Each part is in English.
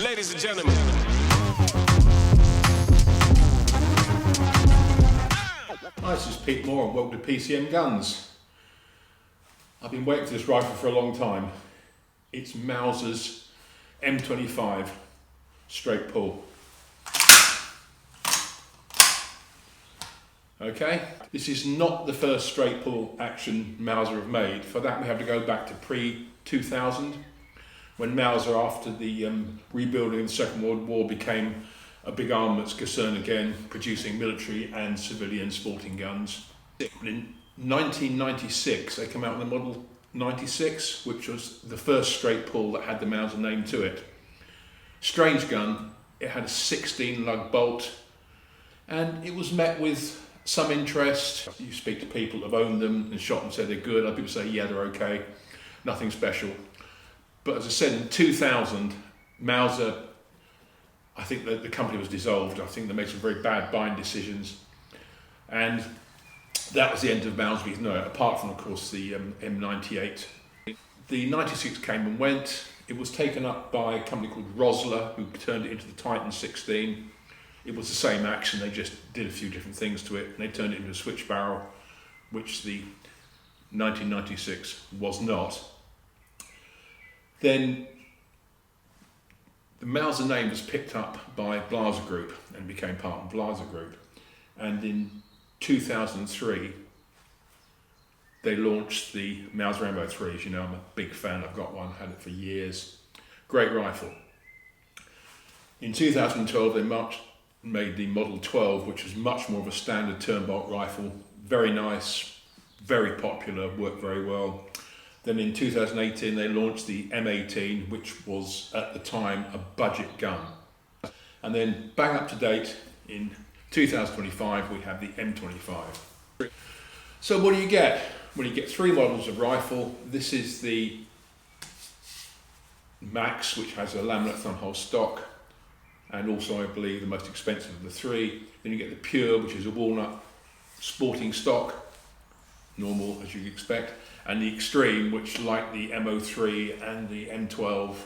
Ladies and gentlemen. Hi, this is Pete Moore and welcome to PCMGuns. I've been waiting for this rifle for a long time. It's Mauser's M25 straight pull. Okay, this is not the first straight pull action Mauser have made. For that we have to go back to pre-2000, when Mauser, after the rebuilding of the Second World War, became a big armaments concern again, producing military and civilian sporting guns. In 1996 they came out with the Model 96, which was the first straight pull that had the Mauser name to it. Strange gun, it had a 16 lug bolt and it was met with some interest. You speak to people that have owned them and shot them, say they're good. Other people say yeah, they're okay, nothing special. But as I said, in 2000 Mauser, I think that the company was dissolved. I think they made some very bad buying decisions, and that was the end of Mauser. No, apart from of course the M98. The 96 came and went. It was taken up by a company called Rosler, who turned it into the Titan 16. It was the same action, they just did a few different things to it, and they turned it into a switch barrel, which the 1996 was not. Then the Mauser name was picked up by Blaser Group and became part of Blaser Group. And in 2003, they launched the Mauser M03. As you know, I'm a big fan, I've got one, had it for years. Great rifle. In 2012, they made the Model 12, which was much more of a standard turn-bolt rifle. Very nice, very popular, worked very well. Then in 2018 they launched the M18, which was at the time a budget gun. And then bang up to date in 2025 we have the M25. So what do you get? Well, you get three models of rifle. This is the Max, which has a laminate thumbhole stock, and also I believe the most expensive of the three. Then you get the Pure, which is a walnut sporting stock, normal as you'd expect, and the Extreme, which like the M03 and the M12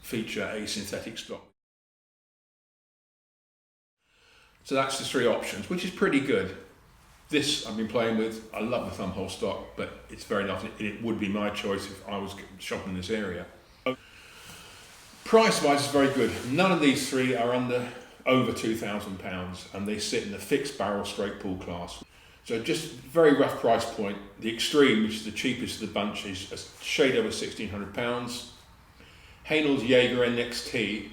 feature a synthetic stock. So that's the three options, which is pretty good. This I've been playing with. I love the thumbhole stock, but it's very nice. It would be my choice if I was shopping in this area. Price-wise, it's very good. None of these three are over £2,000, and they sit in the fixed barrel straight pull class. So just very rough price point. The Extreme, which is the cheapest of the bunch, is a shade over £1,600. Haynel's Jaeger NXT,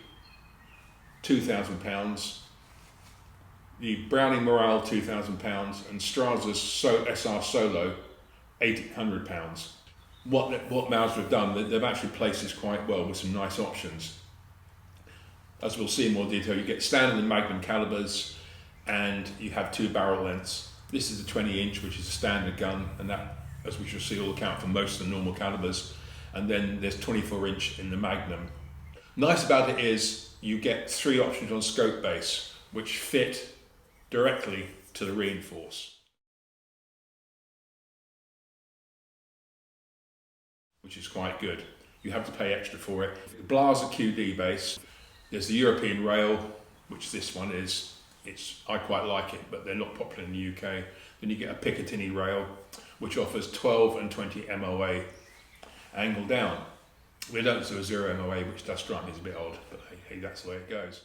£2,000. The Browning Morale, £2,000, and Straza's SR Solo, £1,800. What Mauser have done, they've actually placed this quite well with some nice options. As we'll see in more detail, you get standard and Magnum calibers, and you have two barrel lengths. This is a 20-inch, which is a standard gun, and that, as we shall see, will account for most of the normal calibers. And then there's 24-inch in the Magnum. Nice about it is you get three options on scope base, which fit directly to the reinforce, which is quite good. You have to pay extra for it. The Blaser QD base, there's the European rail, which this one is. I quite like it, but they're not popular in the UK. Then you get a Picatinny rail, which offers 12 and 20 MOA angle down. We don't do a 0 MOA, which does strike me as a bit odd, but hey, that's the way it goes.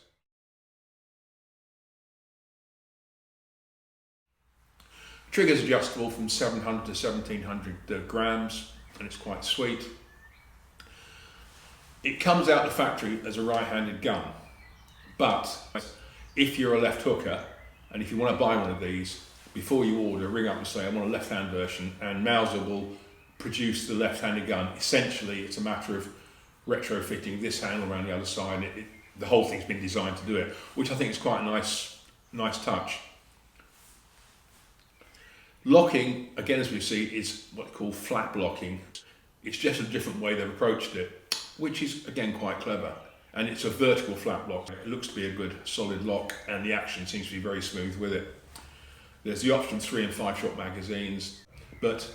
Trigger's adjustable from 700 to 1700 grams, and it's quite sweet. It comes out the factory as a right-handed gun, but if you're a left hooker, and if you want to buy one of these, before you order, ring up and say I want a left-hand version, and Mauser will produce the left-handed gun. Essentially, it's a matter of retrofitting this handle around the other side. The whole thing's been designed to do it, which I think is quite a nice touch. Locking, again, as we see, is what they call flap locking. It's just a different way they've approached it, which is again quite clever. And it's a vertical flap lock. It looks to be a good solid lock, and the action seems to be very smooth with it. There's the option 3 and 5 shot magazines, but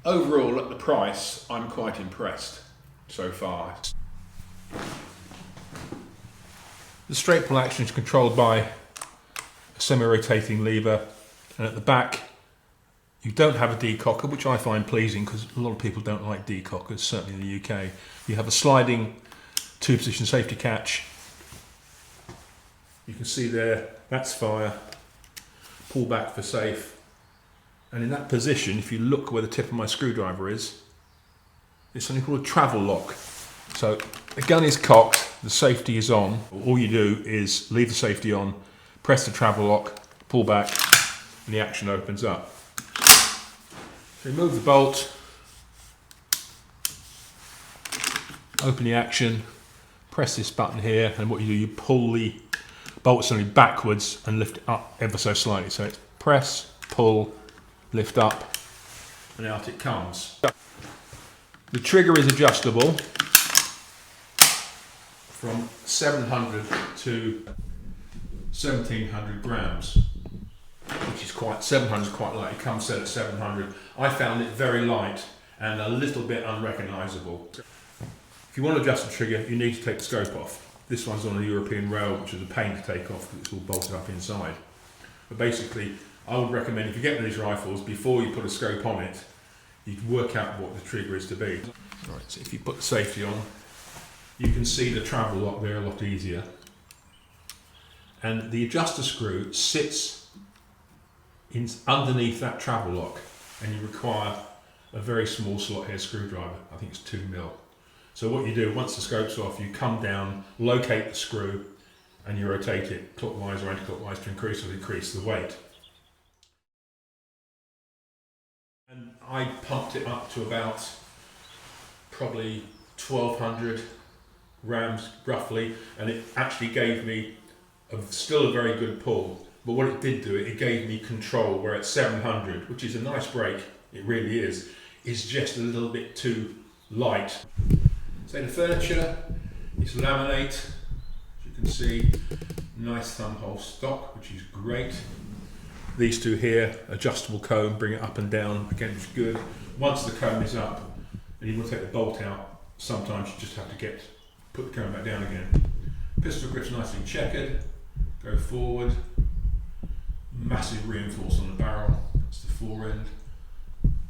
overall at the price, I'm quite impressed so far. The straight pull action is controlled by a semi-rotating lever, and at the back you don't have a decocker, which I find pleasing because a lot of people don't like decockers, certainly in the UK. You have a sliding two-position safety catch. You can see there, that's fire, pull back for safe. And in that position, if you look where the tip of my screwdriver is, it's something called a travel lock. So the gun is cocked, the safety is on. All you do is leave the safety on, press the travel lock, pull back, and the action opens up. So remove the bolt, open the action, press this button here, and what you do, you pull the bolt assembly backwards and lift it up ever so slightly. So it's press, pull, lift up, and out it comes. The trigger is adjustable from 700 to 1700 grams, which is quite, 700 is quite light. It comes set at 700. I found it very light and a little bit unrecognisable. If you want to adjust the trigger, you need to take the scope off. This one's on a European rail, which is a pain to take off because it's all bolted up inside. But basically, I would recommend if you get one of these rifles, before you put a scope on it, you can work out what the trigger is to be. Right, so if you put the safety on, you can see the travel lock there a lot easier. And the adjuster screw sits underneath that travel lock, and you require a very small slot head screwdriver. I think it's 2mm. So what you do, once the scope's off, you come down, locate the screw, and you rotate it clockwise or anti-clockwise to increase or decrease the weight. And I pumped it up to about probably 1200 grams roughly, and it actually gave me still a very good pull. But what it did do, it gave me control, where at 700, which is a nice break, it really is just a little bit too light. So the furniture is laminate, as you can see, nice thumb hole stock, which is great. These two here, adjustable comb, bring it up and down, again, it's good. Once the comb is up, and you want to take the bolt out, sometimes you just have to put the comb back down again. Pistol grip's nicely checkered, go forward, massive reinforce on the barrel, that's the fore end.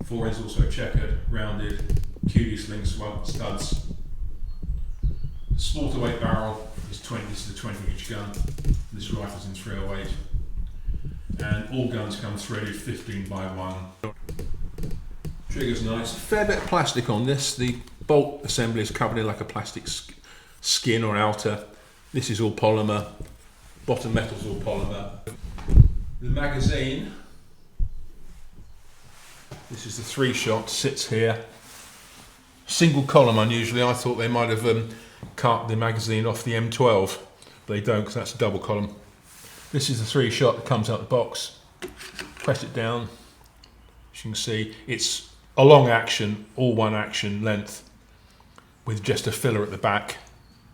Fore end's also checkered, rounded, QD sling studs. Small to weight barrel is 20, this is a 20-inch gun. This rifle's in 308. And all guns come threaded 15x1. Trigger's nice. Fair bit of plastic on this. The bolt assembly is covered in like a plastic skin or outer. This is all polymer. Bottom metal's all polymer. The magazine, this is the 3-shot, sits here. Single column unusually. I thought they might have cut the magazine off the M12. But they don't, because that's a double column. This is the 3-shot that comes out the box. Press it down. As you can see, it's a long action, all one action length, with just a filler at the back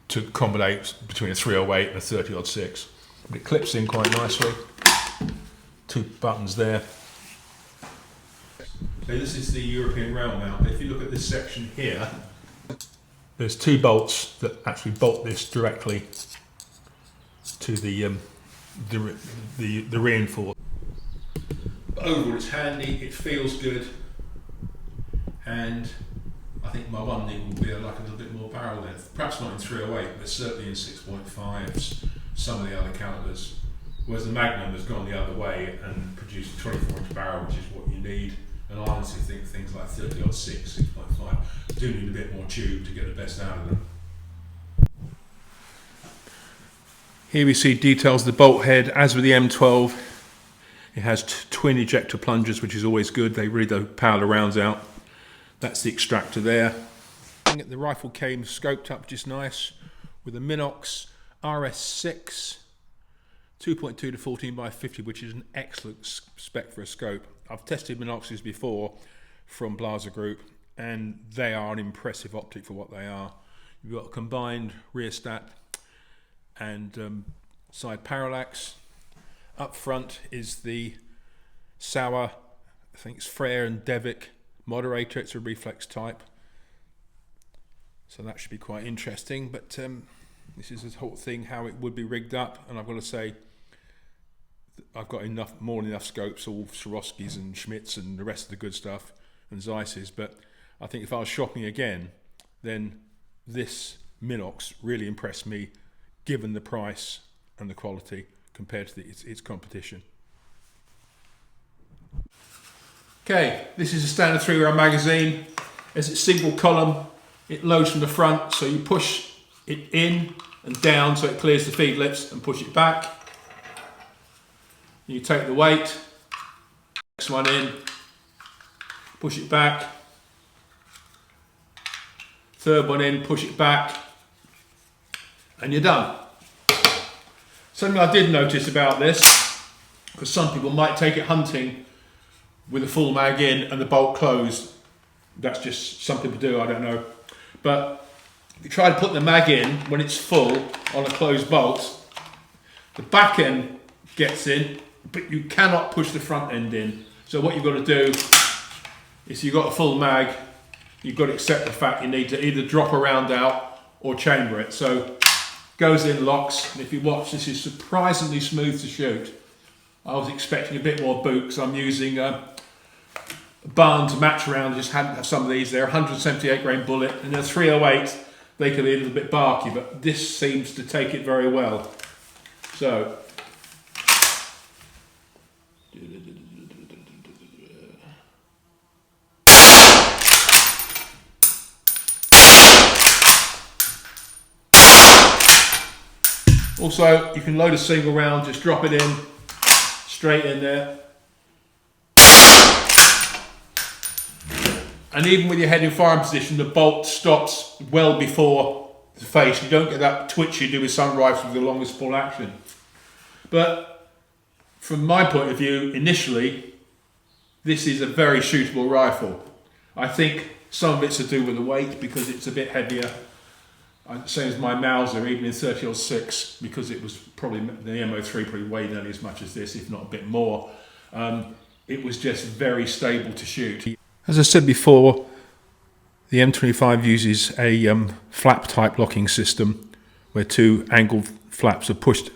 to accommodate between a 308 and a 30-06. But it clips in quite nicely. 2 buttons there. So this is the European rail mount. If you look at this section here, there's 2 bolts that actually bolt this directly to the reinforce. But overall it's handy, it feels good, and I think my one need will be like a little bit more barrel length. Perhaps not in 308, but certainly in 6.5s, some of the other calibers. Whereas the Magnum has gone the other way and produced a 24-inch barrel, which is what you need. And I honestly think things like 30-06, 6.5 do need a bit more tube to get the best out of them. Here we see details of the bolt head. As with the M12, it has twin ejector plungers, which is always good. They really do power the rounds out. That's the extractor there. The rifle came scoped up just nice with a Minox RS6 2.2 to 14x50, which is an excellent spec for a scope. I've tested Minoxes before from Blaser Group, and they are an impressive optic for what they are. You've got a combined rear stat and side parallax. Up front is the Sauer, I think it's Frere and Devic moderator. It's a reflex type, so that should be quite interesting. But This is the whole thing, how it would be rigged up, and I've got to say, I've got more than enough scopes, all Swarovskis and Schmidts and the rest of the good stuff, and Zeisses, but I think if I was shopping again, then this Minox really impressed me, given the price and the quality compared to its competition. Okay, this is a standard 3-round magazine. As it's single column, it loads from the front, so you push it in and down so it clears the feed lips and push it back. You take the weight, next one in, push it back, third one in, push it back, and you're done. Something I did notice about this, because some people might take it hunting with a full mag in and the bolt closed. That's just something to do, I don't know. But if you try to put the mag in when it's full on a closed bolt, the back end gets in, but you cannot push the front end in. So what you've got to do is, you've got a full mag, you've got to accept the fact you need to either drop a round out or chamber it. So goes in, locks, and if you watch, this is surprisingly smooth to shoot. I was expecting a bit more boot because I'm using a Barnes match round. Just hadn't have some of these. They're 178 grain bullet, and they're 308. They can be a little bit barky, but this seems to take it very well. So also, you can load a single round, just drop it in, straight in there. And even with your head in firing position, the bolt stops well before the face. You don't get that twitch you do with some rifles with the longest pull action. But from my point of view, initially, this is a very shootable rifle. I think some of it's to do with the weight, because it's a bit heavier. Same as my Mauser, even in 30-06, because it was probably, the MO3 probably weighed nearly as much as this, if not a bit more. It was just very stable to shoot. As I said before, the M25 uses a flap type locking system, where two angled flaps are pushed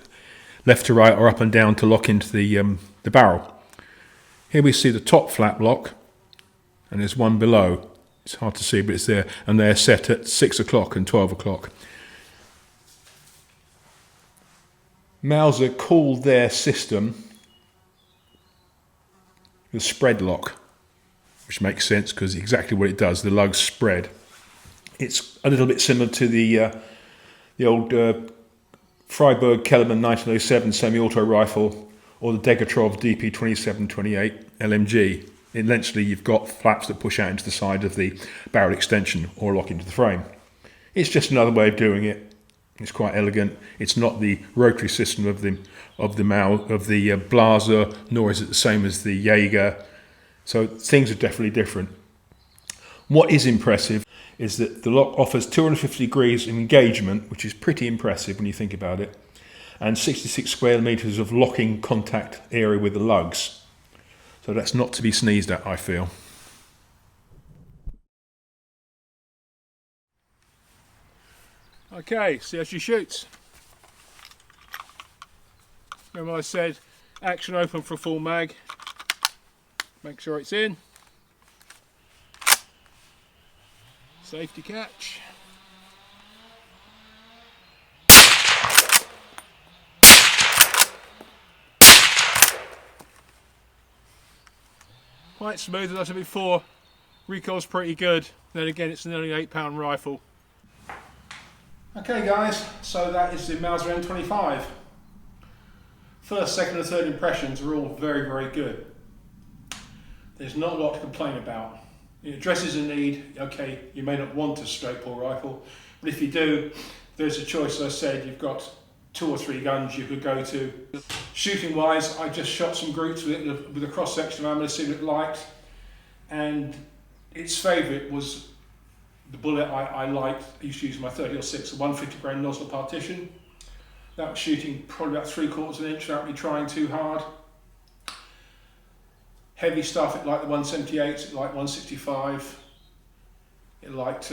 left to right or up and down to lock into the barrel. Here we see the top flap lock, and there's one below. It's hard to see, but it's there, and they're set at 6 o'clock and 12 o'clock. Mauser called their system the spread lock, which makes sense because exactly what it does, the lugs spread. It's a little bit similar to the old Freiburg Kellerman 1907 semi-auto rifle, or the Degatrov DP2728 LMG. Eventually you've got flaps that push out into the side of the barrel extension or lock into the frame. It's just another way of doing it. It's quite elegant. It's not the rotary system of the Blaser, nor is it the same as the Jaeger. So things are definitely different. What is impressive is that the lock offers 250 degrees of engagement, which is pretty impressive when you think about it, and 66 square meters of locking contact area with the lugs. So that's not to be sneezed at, I feel. Okay, see how she shoots. Remember I said action open for a full mag. Make sure it's in. Safety catch. Quite smooth, as I said before. Recoil's pretty good. Then again, it's an only 8-pound rifle. Okay guys, so that is the Mauser M25. First, second and third impressions are all very, very good. There's not a lot to complain about. It addresses a need. Okay, you may not want a straight pull rifle, but if you do, there's a choice. As I said, you've got 2 or 3 guns you could go to. Shooting wise, I just shot some groups with it with a cross section of ammo to see what it liked, and its favourite was the bullet I liked. I used to use my 30-06, a 150 grain nozzle partition. That was shooting probably about 3/4 inch without me trying too hard. Heavy stuff, it liked the 178s, it liked 165, it liked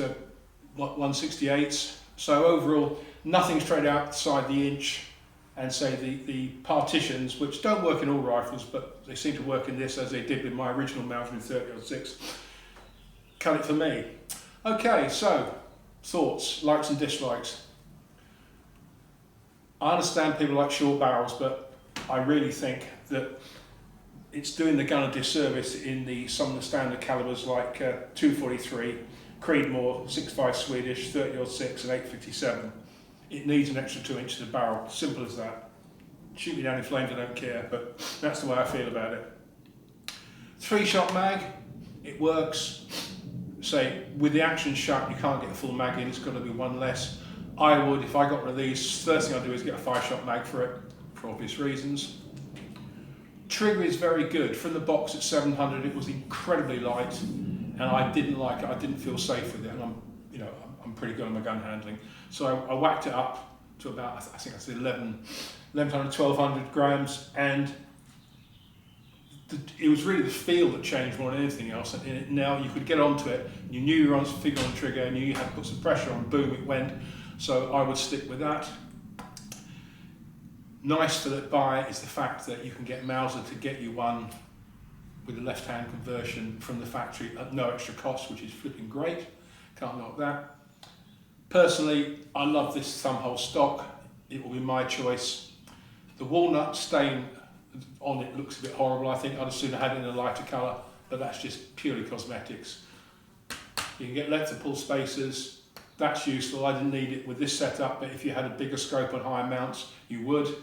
168s. So overall, nothing straight outside the inch, and say the partitions, which don't work in all rifles, but they seem to work in this as they did with my original Mauser M25 cut it for me. Okay, so thoughts, likes and dislikes. I understand people like short barrels, but I really think that it's doing the gun a disservice in some of the standard calibers like 243, Creedmoor, 6.5 Swedish, 30-06 and 857. It needs an extra 2 inches of barrel, simple as that. Shoot me down in flames, I don't care, but that's the way I feel about it. 3-shot mag, it works. Say, with the action shut, you can't get the full mag in, it's got to be one less. I would, if I got one of these, first thing I'd do is get a 5-shot mag for it, for obvious reasons. Trigger is very good. From the box at 700, it was incredibly light, and I didn't like it. I didn't feel safe with it, and I'm pretty good on my gun handling. So I whacked it up to about, I think that's 1100, 1200 grams, and it was really the feel that changed more than anything else. And now you could get onto it, you knew you were on finger on the trigger, and you had to put some pressure on, boom, it went. So I would stick with that. Nice for that buy is the fact that you can get Mauser to get you one with a left-hand conversion from the factory at no extra cost, which is flipping great. Can't knock that. Personally, I love this thumbhole stock. It will be my choice. The walnut stain on it looks a bit horrible. I think I'd as soon have had it in a lighter colour, but that's just purely cosmetics. You can get letter pull spacers. That's useful. I didn't need it with this setup, but if you had a bigger scope on higher mounts, you would.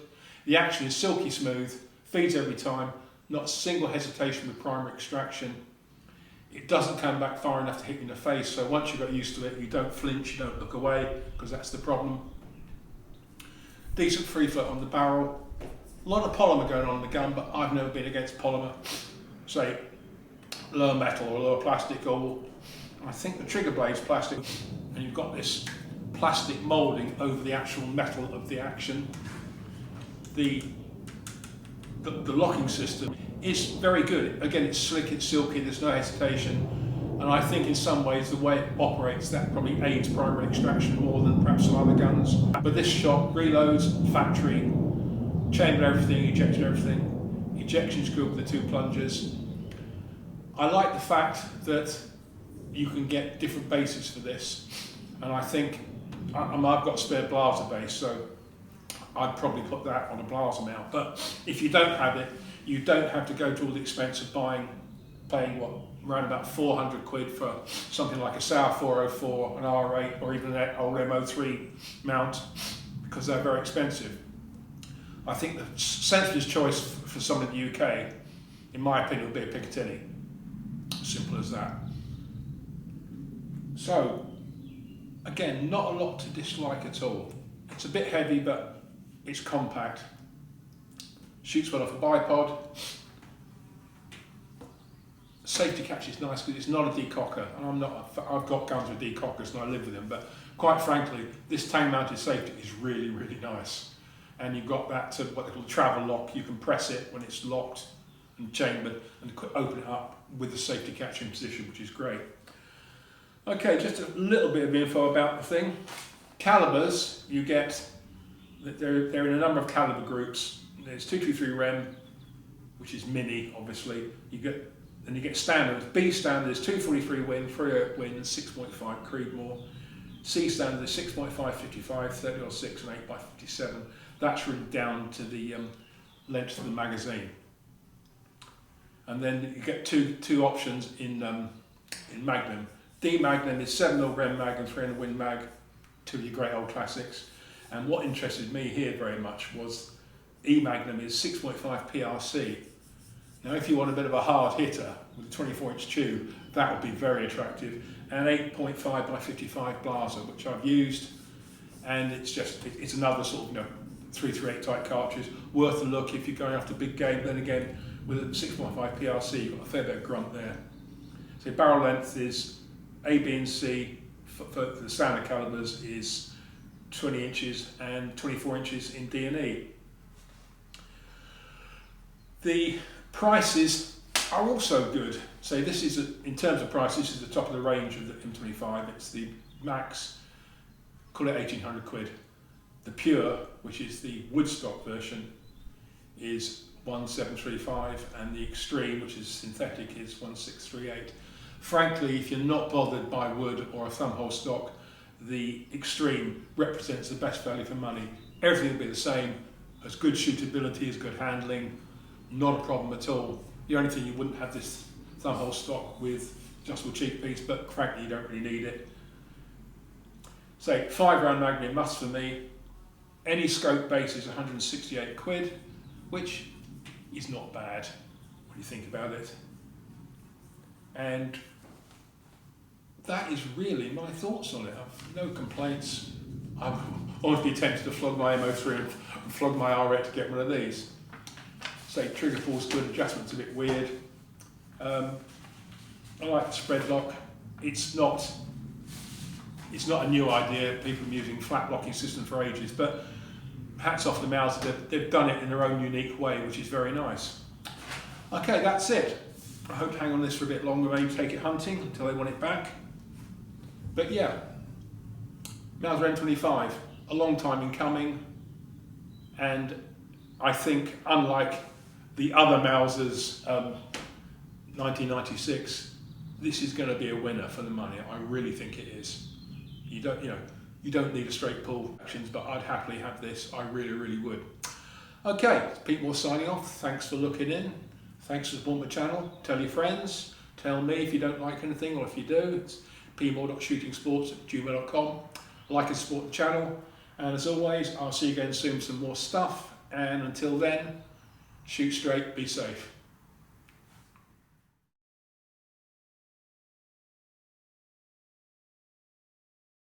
The action is silky smooth, feeds every time, not a single hesitation with primary extraction. It doesn't come back far enough to hit you in the face, so once you've got used to it, you don't flinch, you don't look away, because that's the problem. Decent free float on the barrel. A lot of polymer going on in the gun, but I've never been against polymer. Say, lower metal or lower plastic, or I think the trigger blade's plastic, and you've got this plastic moulding over the actual metal of the action. The locking system is very good. Again, it's slick, it's silky, there's no hesitation, and I think in some ways the way it operates, that probably aids primary extraction more than perhaps some other guns. But this shot, reloads, factory, chambered everything, ejected everything, ejection's good with the 2 plungers. I like the fact that you can get different bases for this, and I think I've got a spare blaster base, so I'd probably put that on a blaster mount. But if you don't have it, you don't have to go to all the expense of paying what, around about 400 quid for something like a Sauer 404, an R8, or even an old MO3 mount, because they're very expensive. I think the sensible choice for someone in the UK, in my opinion, would be a Picatinny. Simple as that. So, again, not a lot to dislike at all. It's a bit heavy, but it's compact. Shoots well off a bipod. Safety catch is nice because it's not a decocker, and I've got guns with decockers and I live with them, but quite frankly, this tang-mounted safety is really, really nice. And you've got that what they call travel lock. You can press it when it's locked and chambered and open it up with the safety catch in position, which is great. Okay, just a little bit of info about the thing. Calibers, you get, they're in a number of caliber groups. There's 223 Rem, which is mini, obviously. You get standards. B standard is 243 Win, 308 Win, and 6.5 Creedmoor. C standard is 6.5 55, 30-06, and 8x57. That's written down to the length of the magazine. And then you get two options in Magnum. D Magnum is 7mm Rem mag and 300 Win mag, 2 of your great old classics. And what interested me here very much was E Magnum is 6.5 PRC. Now if you want a bit of a hard hitter with a 24-inch tube, that would be very attractive. And 8.5 by 55 blaster, which I've used, and it's another sort of 338 type cartridge, worth a look if you're going after big game. Then again, with a 6.5 PRC, you've got a fair bit of grunt there. So barrel length is A, B, and C for the standard calibers is 20 inches and 24 inches in D and E. The prices are also good. So this is, in terms of price, this is the top of the range of the M25. It's the Max, call it 1,800 quid. The Pure, which is the Woodstock version, is 1735, and the Extreme, which is synthetic, is 1638. Frankly, if you're not bothered by wood or a thumbhole stock, the Extreme represents the best value for money. Everything will be the same, as good shootability, as good handling, not a problem at all. The only thing you wouldn't have this thumbhole stock with, just a cheap piece, but frankly you don't really need it. So 5-round magazine must for me. Any scope base is 168 quid, which is not bad when you think about it. And that is really my thoughts on it. I've no complaints. I'm honestly tempted to flog my MO3 and flog my R8 to get one of these. Say trigger pull's good, adjustment's a bit weird. I like the spread lock. It's not a new idea. People have been using flat locking system for ages, but hats off to Mauser. They've done it in their own unique way, which is very nice. Okay, that's it. I hope to hang on this for a bit longer, maybe take it hunting until they want it back. But yeah, Mauser M25, a long time in coming, and I think unlike the other Mausers, 1996, this is going to be a winner for the money. I really think it is. You don't need a straight pull actions, but I'd happily have this. I really, really would. Okay, it's Pete Moore signing off. Thanks for looking in. Thanks for supporting my channel. Tell your friends. Tell me if you don't like anything, or if you do. It's pmoore.shootingsports@gmail.com. Like and support the channel. And as always, I'll see you again soon with some more stuff. And until then, shoot straight, be safe.